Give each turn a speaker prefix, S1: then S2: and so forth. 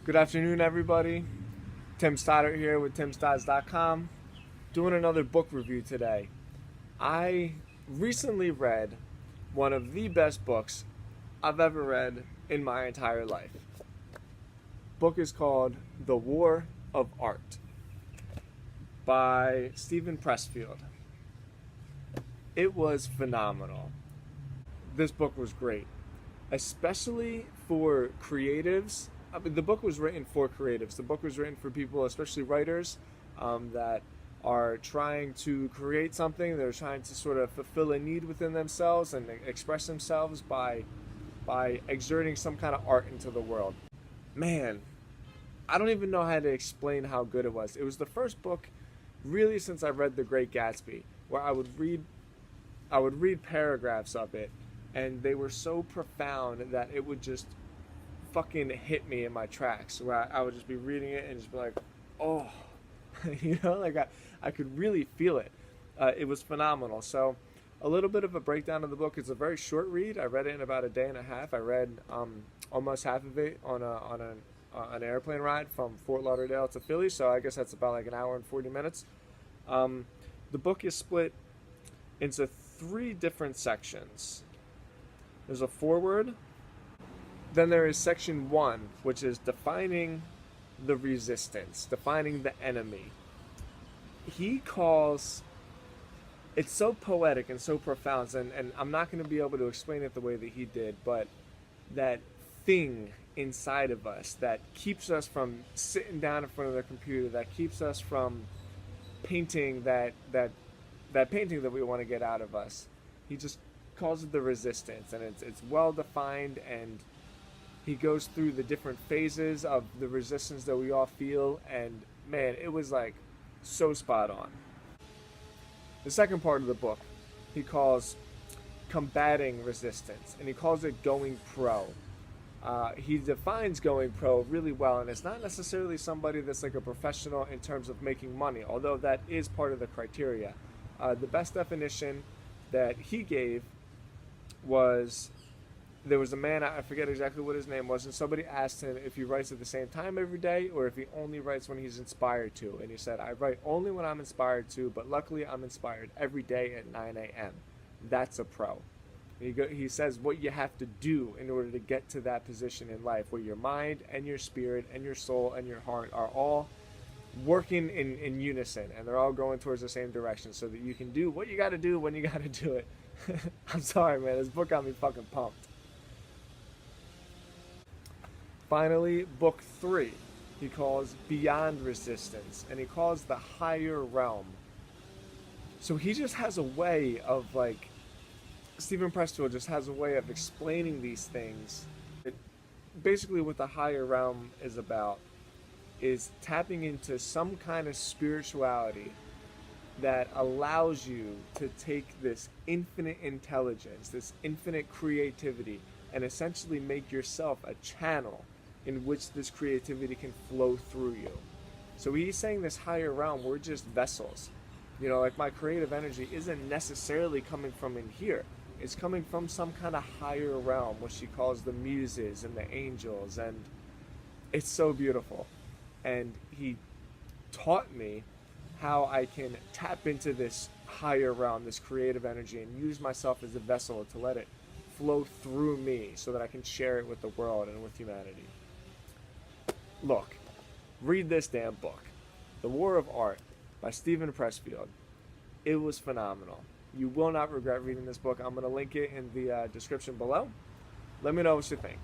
S1: Good afternoon, everybody. Tim Stoddart here with timstodds.com, doing another book review today. I recently read one of the best books I've ever read in my entire life. Book is called The War of Art by Steven Pressfield. It was phenomenal. This book was great, especially for creatives. I mean, the book was written for creatives. The book was written for people, especially writers, that are trying to create something. They're trying to sort of fulfill a need within themselves and express themselves by exerting some kind of art into the world. Man, I don't even know how to explain how good it was. It was the first book, really, since I read The Great Gatsby, where I would read paragraphs of it, and they were so profound that it would just fucking hit me in my tracks, where I would just be reading it and just be like, oh, like I could really feel it. It was phenomenal. So a little bit of a breakdown of the book. It's a very short read. I read it in about a day and a half. I read almost half of it on an airplane ride from Fort Lauderdale to Philly, so I guess that's about like an hour and 40 minutes. The book is split into three different sections. There's a foreword. Then there is section 1, which is defining the resistance, defining the enemy. He calls it's so poetic and so profound, and I'm not going to be able to explain it the way that he did, but that thing inside of us that keeps us from sitting down in front of the computer, that keeps us from painting that painting that we want to get out of us. He just calls it the resistance, and it's well defined, and he goes through the different phases of the resistance that we all feel, and man, it was like so spot on. The second part of the book he calls combating resistance, and he calls it going pro. He defines going pro really well, and it's not necessarily somebody that's like a professional in terms of making money, although that is part of the criteria. The best definition that he gave was, there was a man, I forget exactly what his name was, and somebody asked him if he writes at the same time every day or if he only writes when he's inspired to. And he said, I write only when I'm inspired to, but luckily I'm inspired every day at 9 a.m. That's a pro. He says what you have to do in order to get to that position in life where your mind and your spirit and your soul and your heart are all working in unison, and they're all going towards the same direction, so that you can do what you got to do when you got to do it. I'm sorry, man. This book got me fucking pumped. Finally, book 3, he calls Beyond Resistance, and he calls the higher realm. So he just has a way of, like, Steven Pressfield just has a way of explaining these things. Basically what the higher realm is about is tapping into some kind of spirituality that allows you to take this infinite intelligence, this infinite creativity, and essentially make yourself a channel in which this creativity can flow through you. So he's saying this higher realm, we're just vessels. Like my creative energy isn't necessarily coming from in here. It's coming from some kind of higher realm, which he calls the muses and the angels, and it's so beautiful. And he taught me how I can tap into this higher realm, this creative energy, and use myself as a vessel to let it flow through me so that I can share it with the world and with humanity. Look, read this damn book, The War of Art by Steven Pressfield. It was phenomenal. You will not regret reading this book. I'm going to link it in the description below. Let me know what you think.